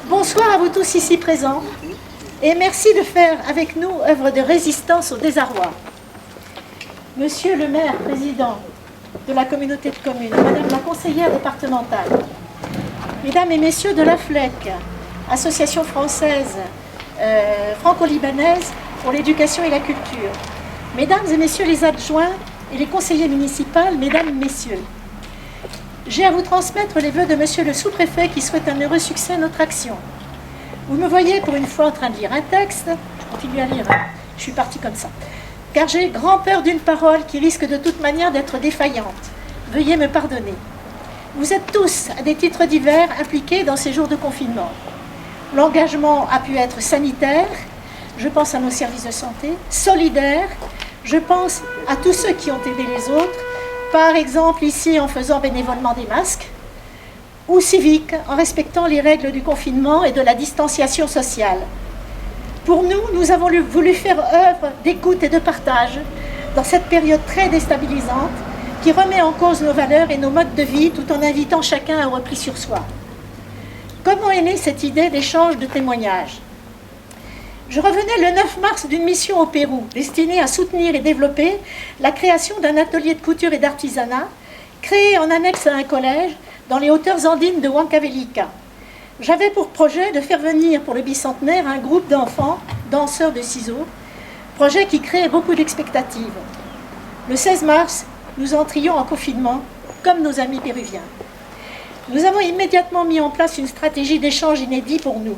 Bonsoir à vous tous ici présents et merci de faire avec nous œuvre de résistance au désarroi. Monsieur le maire président de la communauté de communes, madame la conseillère départementale, mesdames et messieurs de la FLEC, association française franco-libanaise pour l'éducation et la culture, mesdames et messieurs les adjoints et les conseillers municipaux, mesdames, messieurs, j'ai à vous transmettre les vœux de monsieur le sous-préfet qui souhaite un heureux succès à notre action. Vous me voyez pour une fois en train de lire un texte, je continue à lire, je suis partie comme ça, car j'ai grand peur d'une parole qui risque de toute manière d'être défaillante. Veuillez me pardonner. Vous êtes tous, à des titres divers, impliqués dans ces jours de confinement. L'engagement a pu être sanitaire, je pense à nos services de santé, solidaire, je pense à tous ceux qui ont aidé les autres, par exemple ici en faisant bénévolement des masques, ou civique en respectant les règles du confinement et de la distanciation sociale. Pour nous, nous avons voulu faire œuvre d'écoute et de partage dans cette période très déstabilisante qui remet en cause nos valeurs et nos modes de vie tout en invitant chacun à un repli sur soi. Comment est née cette idée d'échange de témoignages? Je revenais le 9 mars d'une mission au Pérou destinée à soutenir et développer la création d'un atelier de couture et d'artisanat créé en annexe à un collège dans les hauteurs andines de Huancavelica. J'avais pour projet de faire venir pour le bicentenaire un groupe d'enfants danseurs de ciseaux, projet qui crée beaucoup d'expectatives. Le 16 mars, nous entrions en confinement, comme nos amis péruviens. Nous avons immédiatement mis en place une stratégie d'échange inédite pour nous.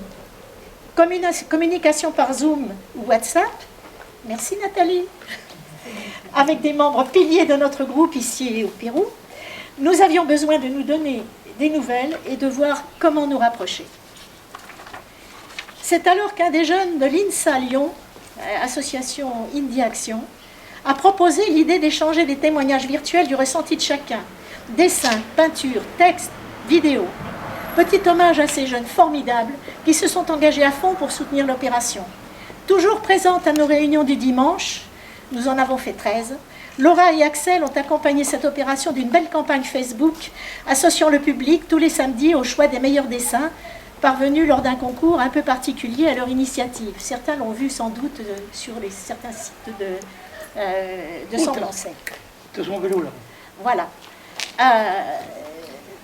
Communication par Zoom ou WhatsApp, merci Nathalie, avec des membres piliers de notre groupe ici au Pérou. Nous avions besoin de nous donner des nouvelles et de voir comment nous rapprocher. C'est alors qu'un des jeunes de l'INSA Lyon, association Indie Action, a proposé l'idée d'échanger des témoignages virtuels du ressenti de chacun. Dessins, peintures, textes, vidéos. Petit hommage à ces jeunes formidables qui se sont engagés à fond pour soutenir l'opération. Toujours présente à nos réunions du dimanche, nous en avons fait 13, Laura et Axel ont accompagné cette opération d'une belle campagne Facebook associant le public tous les samedis au choix des meilleurs dessins parvenus lors d'un concours un peu particulier à leur initiative. Certains l'ont vu sans doute sur certains sites de Semblançay. Voilà.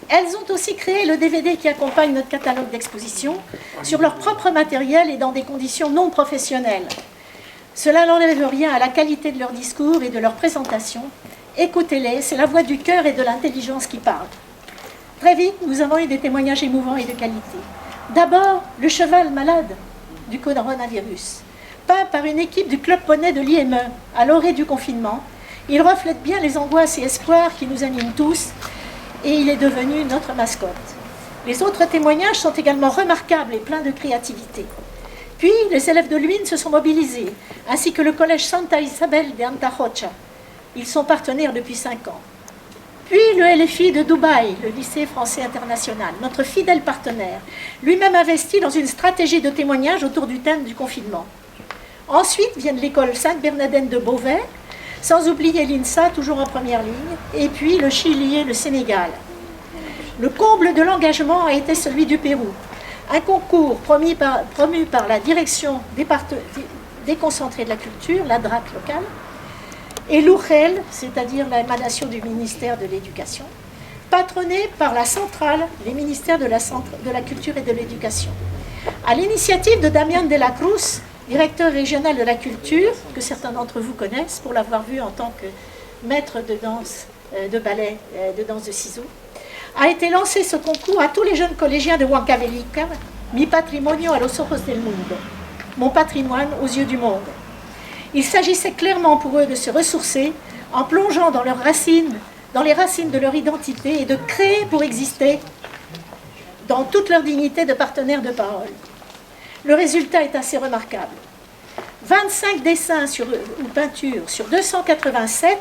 Elles ont aussi créé le DVD qui accompagne notre catalogue d'exposition sur leur propre matériel et dans des conditions non professionnelles. Cela n'enlève rien à la qualité de leur discours et de leur présentation. Écoutez-les, c'est la voix du cœur et de l'intelligence qui parle. Très vite, nous avons eu des témoignages émouvants et de qualité. D'abord, le cheval malade du coronavirus, peint par une équipe du Club Poney de l'IME à l'orée du confinement. Il reflète bien les angoisses et espoirs qui nous animent tous et il est devenu notre mascotte. Les autres témoignages sont également remarquables et pleins de créativité. Puis, les élèves de l'UIN se sont mobilisés, ainsi que le collège Santa Isabel de Antarocha. Ils sont partenaires depuis 5 ans. Puis, le LFI de Dubaï, le lycée français international, notre fidèle partenaire, lui-même investi dans une stratégie de témoignage autour du thème du confinement. Ensuite viennent l'école Sainte-Bernadette de Beauvais, sans oublier l'INSA, toujours en première ligne, et puis le Chili et le Sénégal. Le comble de l'engagement a été celui du Pérou. Un concours promu par la direction déconcentrée de la culture, la DRAC locale, et l'UREL, c'est-à-dire l'émanation du ministère de l'Éducation, patronné par la centrale, les ministères de la Culture et de l'Éducation. À l'initiative de Damian de la Cruz, directeur régional de la culture, que certains d'entre vous connaissent pour l'avoir vu en tant que maître de danse, de ballet, de danse de ciseaux, a été lancé ce concours à tous les jeunes collégiens de Huancavelica, Mi patrimonio a los ojos del mundo, mon patrimoine aux yeux du monde. Il s'agissait clairement pour eux de se ressourcer en plongeant dans leurs racines, dans les racines de leur identité et de créer pour exister dans toute leur dignité de partenaires de parole. Le résultat est assez remarquable. 25 dessins ou peintures sur 287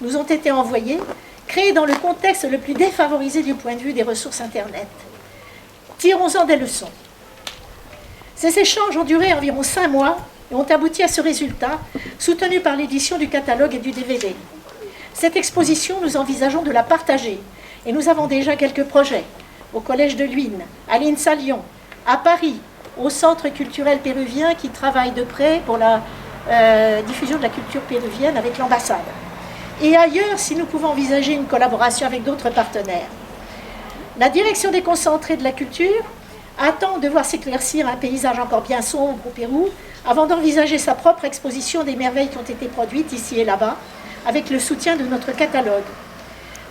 nous ont été envoyés, créés dans le contexte le plus défavorisé du point de vue des ressources Internet. Tirons-en des leçons. Ces échanges ont duré environ 5 mois et ont abouti à ce résultat, soutenu par l'édition du catalogue et du DVD. Cette exposition, nous envisageons de la partager et nous avons déjà quelques projets au Collège de l'Huine, à l'INSA Lyon, à Paris, au Centre culturel péruvien qui travaille de près pour la diffusion de la culture péruvienne avec l'ambassade. Et ailleurs, si nous pouvons envisager une collaboration avec d'autres partenaires. La direction déconcentrée de la culture attend de voir s'éclaircir un paysage encore bien sombre au Pérou avant d'envisager sa propre exposition des merveilles qui ont été produites ici et là-bas avec le soutien de notre catalogue.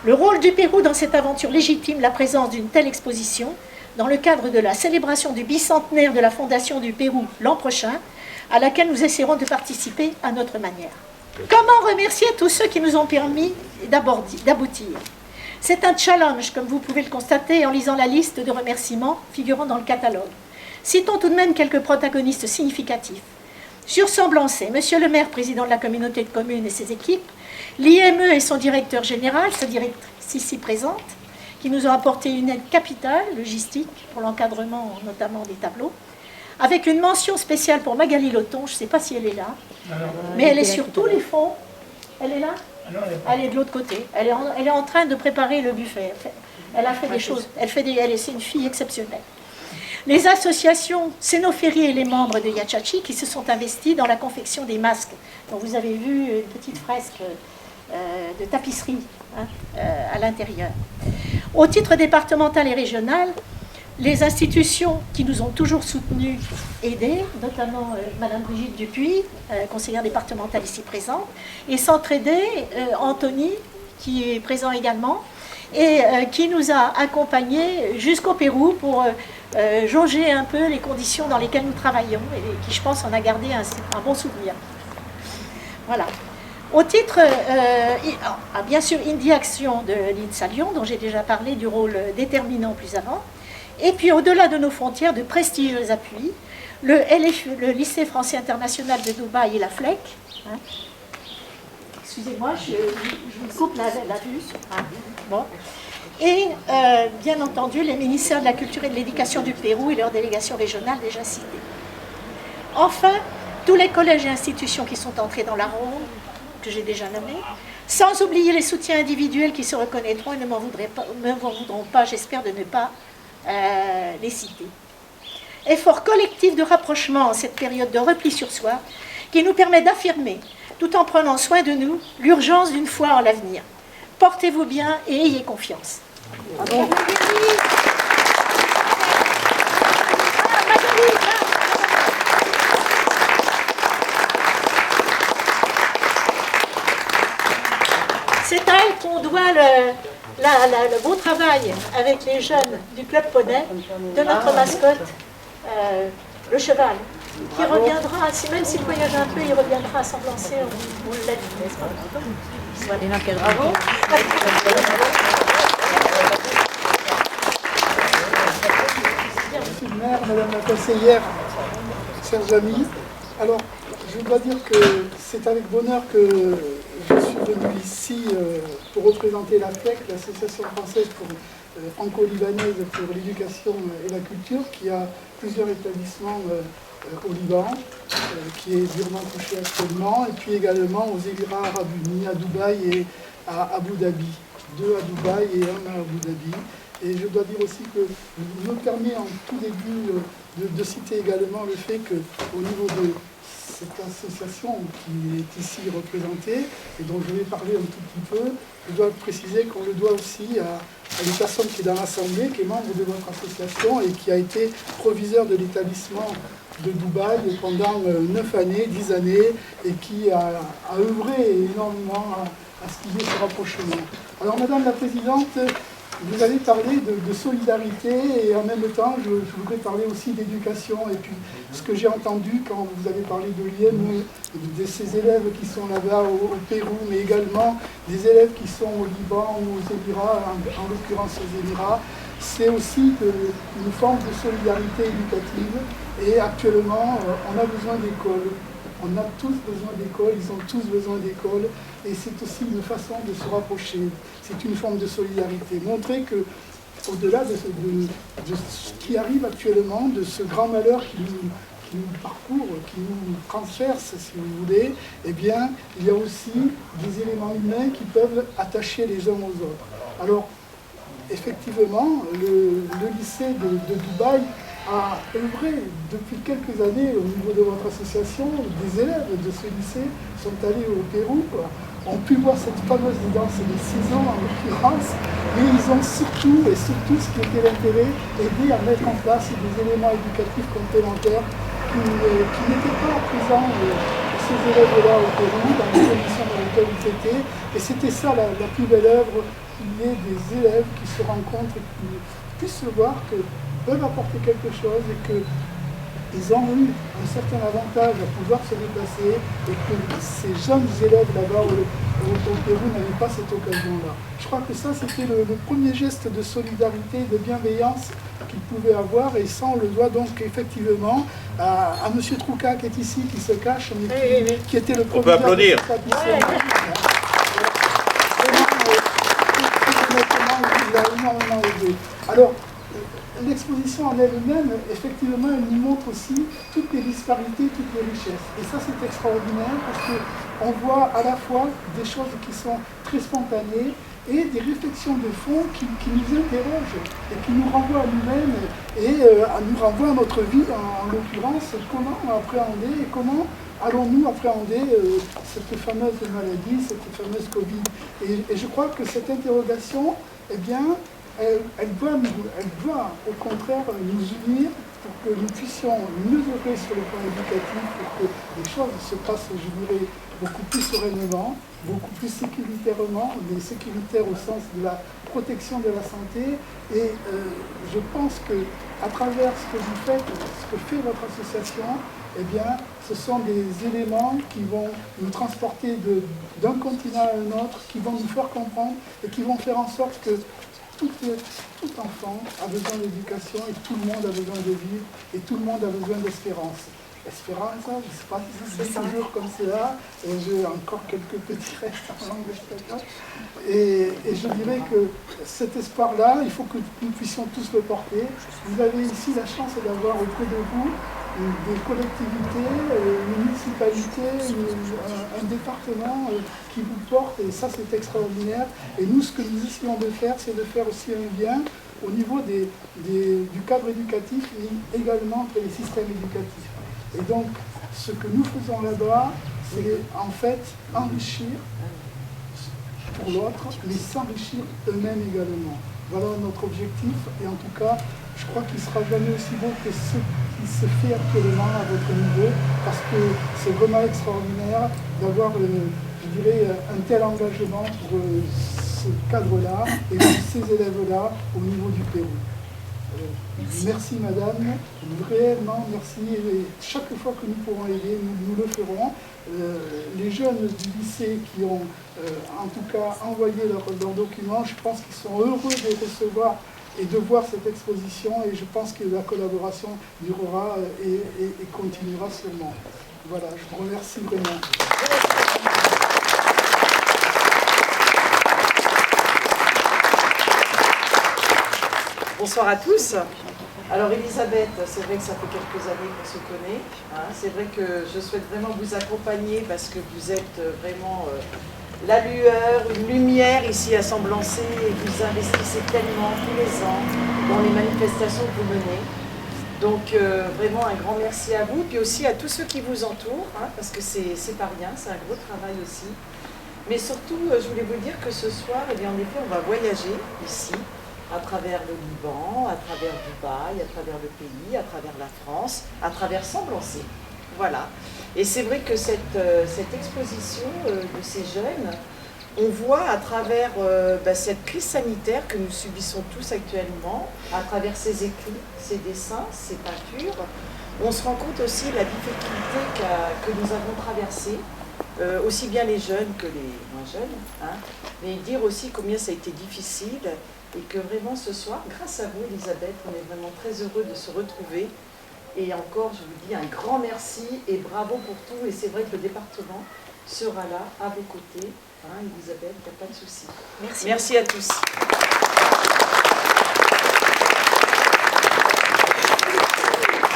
Le rôle du Pérou dans cette aventure légitime la présence d'une telle exposition dans le cadre de la célébration du bicentenaire de la Fondation du Pérou l'an prochain, à laquelle nous essaierons de participer à notre manière. Comment remercier tous ceux qui nous ont permis d'aboutir? C'est un challenge, comme vous pouvez le constater en lisant la liste de remerciements figurant dans le catalogue. Citons tout de même quelques protagonistes significatifs. Sur Semblançay, Monsieur le maire, président de la communauté de communes et ses équipes, l'IME et son directeur général, sa directrice ici présente, qui nous ont apporté une aide capitale, logistique, pour l'encadrement notamment des tableaux, avec une mention spéciale pour Magali Loton, je ne sais pas si elle est là, mais elle est sur tous les fonds. Elle est là? Elle est de l'autre côté. Elle est en train de préparer le buffet. Elle a fait des choses. C'est une fille exceptionnelle. Les associations Sénophérie et les membres de Yachachi qui se sont investis dans la confection des masques, dont vous avez vu une petite fresque de tapisserie à l'intérieur. Au titre départemental et régional, les institutions qui nous ont toujours soutenus, aidés, notamment Madame Brigitte Dupuis, conseillère départementale ici présente, et s'entraider, Anthony, qui est présent également, et qui nous a accompagnés jusqu'au Pérou pour jauger un peu les conditions dans lesquelles nous travaillons, et qui, je pense, en a gardé un bon souvenir. Voilà. Au titre, bien sûr, Indie Action de l'INSA Lyon, dont j'ai déjà parlé du rôle déterminant plus avant, et puis au-delà de nos frontières, de prestigieux appuis, le lycée français international de Dubaï et la FLEC. Hein. Excusez-moi, je vous coupe la vue. Hein. Bon. Et bien entendu, les ministères de la Culture et de l'Éducation du Pérou et leurs délégations régionales déjà citées. Enfin, tous les collèges et institutions qui sont entrés dans la ronde, que j'ai déjà nommé, sans oublier les soutiens individuels qui se reconnaîtront et ne m'en voudront pas, j'espère, de ne pas les citer. Effort collectif de rapprochement en cette période de repli sur soi qui nous permet d'affirmer, tout en prenant soin de nous, l'urgence d'une foi en l'avenir. Portez-vous bien et ayez confiance. Bravo. C'est à elle qu'on doit le beau travail avec les jeunes du Club Poney, de notre mascotte, le cheval, qui reviendra, même s'il voyage un peu, il reviendra à s'enlancer, on l'a dit, n'est-ce pas? Bravo. Monsieur le maire, madame la conseillère, chers amis, alors je dois dire que c'est avec bonheur que je suis venu ici pour représenter la FLEC, l'Association française franco-libanaise pour l'éducation et la culture, qui a plusieurs établissements au Liban, qui est durement touché actuellement, et puis également aux Émirats arabes unis, à Dubaï et à Abu Dhabi. 2 à Dubaï et 1 à Abu Dhabi. Et je dois dire aussi que je me permets en tout début de citer également le fait qu'au niveau de cette association qui est ici représentée et dont je vais parler un tout petit peu, je dois préciser qu'on le doit aussi à une personne qui est dans l'Assemblée, qui est membre de votre association et qui a été proviseur de l'établissement de Dubaï pendant 9 années, 10 années, et qui a œuvré énormément à ce qu'il y ait ce rapprochement. Alors Madame la Présidente, vous avez parlé de solidarité et en même temps, je voudrais parler aussi d'éducation. Et puis, ce que j'ai entendu quand vous avez parlé de l'IEM, de ces élèves qui sont là-bas au Pérou, mais également des élèves qui sont au Liban ou aux Émirats, en l'occurrence aux Émirats, c'est aussi une forme de solidarité éducative. Et actuellement, on a besoin d'écoles. On a tous besoin d'écoles, ils ont tous besoin d'écoles, et c'est aussi une façon de se rapprocher. C'est une forme de solidarité. Montrer que, au-delà de ce qui arrive actuellement, de ce grand malheur qui nous parcourt, qui nous transperce, si vous voulez, eh bien, il y a aussi des éléments humains qui peuvent attacher les uns aux autres. Alors, effectivement, le lycée de Dubaï a œuvré depuis quelques années au niveau de votre association. Des élèves de ce lycée sont allés au Pérou, ont pu voir cette fameuse danse des 6 ans en l'occurrence, mais ils ont surtout, ce qui était l'intérêt, aidé à mettre en place des éléments éducatifs complémentaires qui n'étaient pas présents ces élèves-là au Pérou, dans les conditions dans lesquelles ils étaient. Et c'était ça la plus belle œuvre, qu'il y ait des élèves qui se rencontrent et qui puissent se voir que peuvent apporter quelque chose et qu'ils ont eu un certain avantage à pouvoir se déplacer et que ces jeunes élèves là-bas au Pérou n'avaient pas cette occasion-là. Je crois que ça, c'était le premier geste de solidarité, de bienveillance qu'ils pouvaient avoir, et ça, on le doit donc effectivement à M. Trouka qui est ici, qui se cache, mais qui était le premier. On peut applaudir. Il a énormément aidé. Alors, l'exposition en elle-même, effectivement, elle nous montre aussi toutes les disparités, toutes les richesses. Et ça, c'est extraordinaire parce qu'on voit à la fois des choses qui sont très spontanées et des réflexions de fond qui nous interrogent et qui nous renvoient à nous-mêmes et nous renvoient à notre vie, en l'occurrence, comment appréhender et comment allons-nous appréhender cette fameuse maladie, cette fameuse Covid. Et je crois que cette interrogation, eh bien, elle doit au contraire nous unir pour que nous puissions mieux œuvrer sur le plan éducatif, pour que les choses se passent, je dirais, beaucoup plus sereinement, beaucoup plus sécuritairement, mais sécuritaire au sens de la protection de la santé. Et je pense que à travers ce que vous faites, ce que fait votre association, eh bien, ce sont des éléments qui vont nous transporter d'un continent à un autre, qui vont nous faire comprendre et qui vont faire en sorte que tout enfant a besoin d'éducation et tout le monde a besoin de vivre et tout le monde a besoin d'espérance. Espérance, je ne sais pas si c'est toujours comme cela, et j'ai encore quelques petits restes en langue espagnole. Et je dirais que cet espoir-là, il faut que nous puissions tous le porter. Vous avez ici la chance d'avoir auprès de vous des collectivités, une municipalité, un département qui vous porte, et ça c'est extraordinaire. Et nous, ce que nous essayons de faire, c'est de faire aussi un lien au niveau du cadre éducatif et également entre les systèmes éducatifs. Et donc, ce que nous faisons là-bas, c'est en fait enrichir pour l'autre, mais s'enrichir eux-mêmes également. Voilà notre objectif, et en tout cas, je crois qu'il ne sera jamais aussi bon que ce qui se fait actuellement à votre niveau, parce que c'est vraiment extraordinaire d'avoir, je dirais, un tel engagement pour ce cadre-là et pour ces élèves-là au niveau du Pérou. Merci madame, réellement merci, et chaque fois que nous pourrons aider, nous le ferons. Les jeunes du lycée qui ont en tout cas envoyé leurs documents, je pense qu'ils sont heureux de recevoir et de voir cette exposition, et je pense que la collaboration durera et continuera sûrement. Voilà, je vous remercie vraiment. Bonsoir à tous. Alors Elisabeth, c'est vrai que ça fait quelques années qu'on se connaît. Hein. C'est vrai que je souhaite vraiment vous accompagner parce que vous êtes vraiment la lueur, une lumière ici à Semblançay, et vous investissez tellement tous les ans dans les manifestations que vous menez. Donc vraiment un grand merci à vous, puis aussi à tous ceux qui vous entourent, hein, parce que c'est pas rien, c'est un gros travail aussi. Mais surtout, je voulais vous dire que ce soir, eh bien, en effet, on va voyager ici, à travers le Liban, à travers Dubaï, à travers le pays, à travers la France, à travers Semblançay. Voilà. Et c'est vrai que cette exposition de ces jeunes, on voit à travers cette crise sanitaire que nous subissons tous actuellement, à travers ces écrits, ces dessins, ces peintures, on se rend compte aussi de la difficulté que nous avons traversée, aussi bien les jeunes que les moins jeunes, hein, mais dire aussi combien ça a été difficile, et que vraiment ce soir, grâce à vous Elisabeth, on est vraiment très heureux de se retrouver. Et encore, je vous dis un grand merci et bravo pour tout. Et c'est vrai que le département sera là, à vos côtés. Hein, Elisabeth, il n'y a pas de souci. Merci. Merci à tous.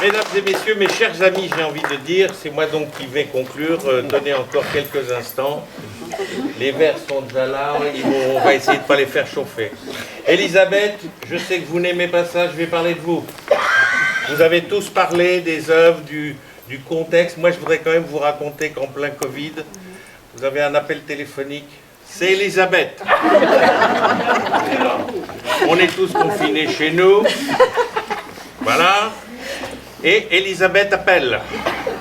Mesdames et messieurs, mes chers amis, j'ai envie de dire, c'est moi donc qui vais conclure, donnez encore quelques instants. Les verres sont déjà là, on va essayer de ne pas les faire chauffer. Elisabeth, je sais que vous n'aimez pas ça, je vais parler de vous. Vous avez tous parlé des œuvres, du contexte. Moi, je voudrais quand même vous raconter qu'en plein Covid, vous avez un appel téléphonique. C'est Elisabeth. On est tous confinés chez nous. Voilà. Et Elisabeth appelle.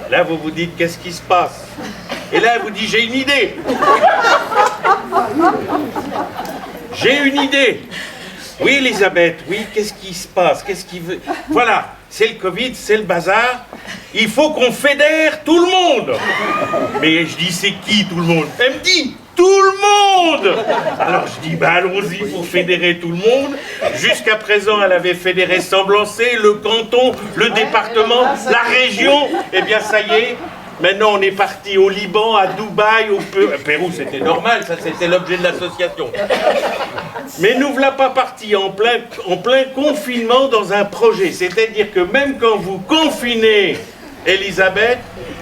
Là, vous vous dites, qu'est-ce qui se passe? Et là, elle vous dit, j'ai une idée. J'ai une idée. Oui, Elisabeth, oui, qu'est-ce qui se passe? Qu'est-ce qui veut? Voilà, c'est le Covid, c'est le bazar. Il faut qu'on fédère tout le monde. Mais je dis, c'est qui tout le monde? Elle me dit, tout le monde. Alors je dis, bah allons-y pour fédérer tout le monde. Jusqu'à présent, elle avait fédéré Semblançay, le canton, le département, la région. Eh bien, ça y est. Maintenant, on est parti au Liban, à Dubaï, au Pérou, c'était normal, ça c'était l'objet de l'association. Mais nous voilà pas partis en plein confinement dans un projet. C'est-à-dire que même quand vous confinez Elisabeth,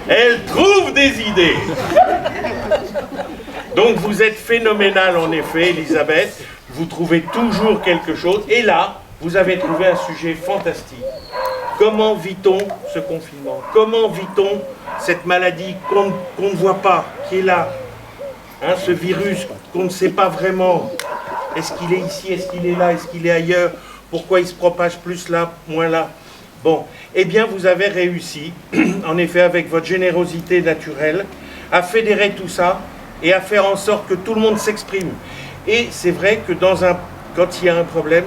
elle trouve des idées. Donc vous êtes phénoménal en effet, Elisabeth. Vous trouvez toujours quelque chose. Et là, vous avez trouvé un sujet fantastique. Comment vit-on ce confinement? Comment vit-on cette maladie qu'on ne voit pas, qui est là, hein, ce virus qu'on ne sait pas vraiment? Est-ce qu'il est ici? Est-ce qu'il est là? Est-ce qu'il est ailleurs? Pourquoi il se propage plus là, moins là? Bon, eh bien vous avez réussi, en effet avec votre générosité naturelle, à fédérer tout ça et à faire en sorte que tout le monde s'exprime. Et c'est vrai que quand il y a un problème,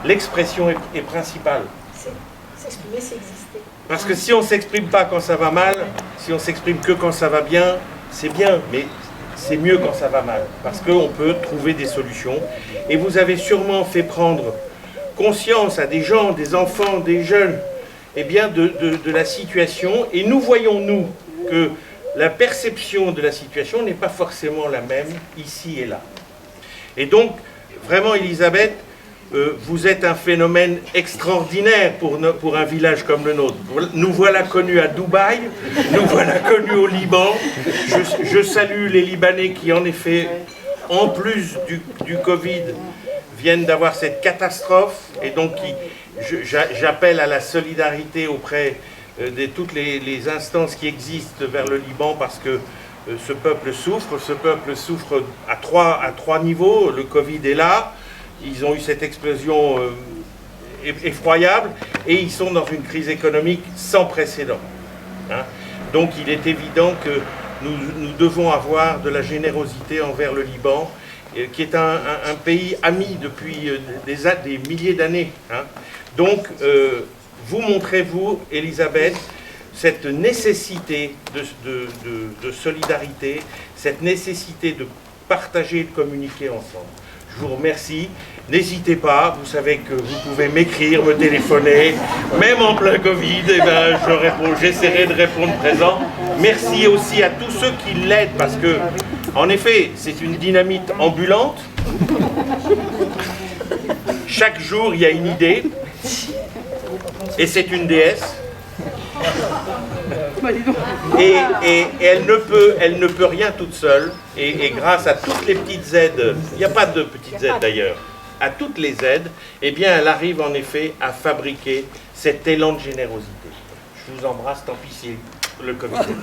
l'expression est principale. S'exprimer, c'est exister. Parce que si on ne s'exprime pas quand ça va mal, si on s'exprime que quand ça va bien, c'est bien, mais c'est mieux quand ça va mal. Parce qu'on peut trouver des solutions. Et vous avez sûrement fait prendre conscience à des gens, des enfants, des jeunes, eh bien de la situation. Et nous voyons, nous, que la perception de la situation n'est pas forcément la même ici et là. Et donc, vraiment, Elisabeth, vous êtes un phénomène extraordinaire pour un village comme le nôtre. Nous voilà connus à Dubaï, nous voilà connus au Liban. Je salue les Libanais qui, en effet, en plus du Covid, viennent d'avoir cette catastrophe. Et donc, j'appelle à la solidarité auprès de toutes les instances qui existent vers le Liban parce que ce peuple souffre à trois niveaux. Le Covid est là. Ils ont eu cette explosion effroyable et ils sont dans une crise économique sans précédent. Hein. Donc il est évident que nous devons avoir de la générosité envers le Liban, qui est un pays ami depuis des milliers d'années. Hein. Donc vous montrez, vous, Elisabeth, cette nécessité de solidarité, cette nécessité de partager et de communiquer ensemble. Je vous remercie. N'hésitez pas, vous savez que vous pouvez m'écrire, me téléphoner, même en plein Covid, eh ben, j'essaierai de répondre présent. Merci aussi à tous ceux qui l'aident, parce que, en effet, c'est une dynamite ambulante. Chaque jour, il y a une idée, et c'est une déesse. Et elle ne peut rien toute seule, et grâce à toutes les petites aides, il n'y a pas de petites aides d'ailleurs, à toutes les aides, eh bien elle arrive en effet à fabriquer cet élan de générosité. Je vous embrasse, tant pis si le comité.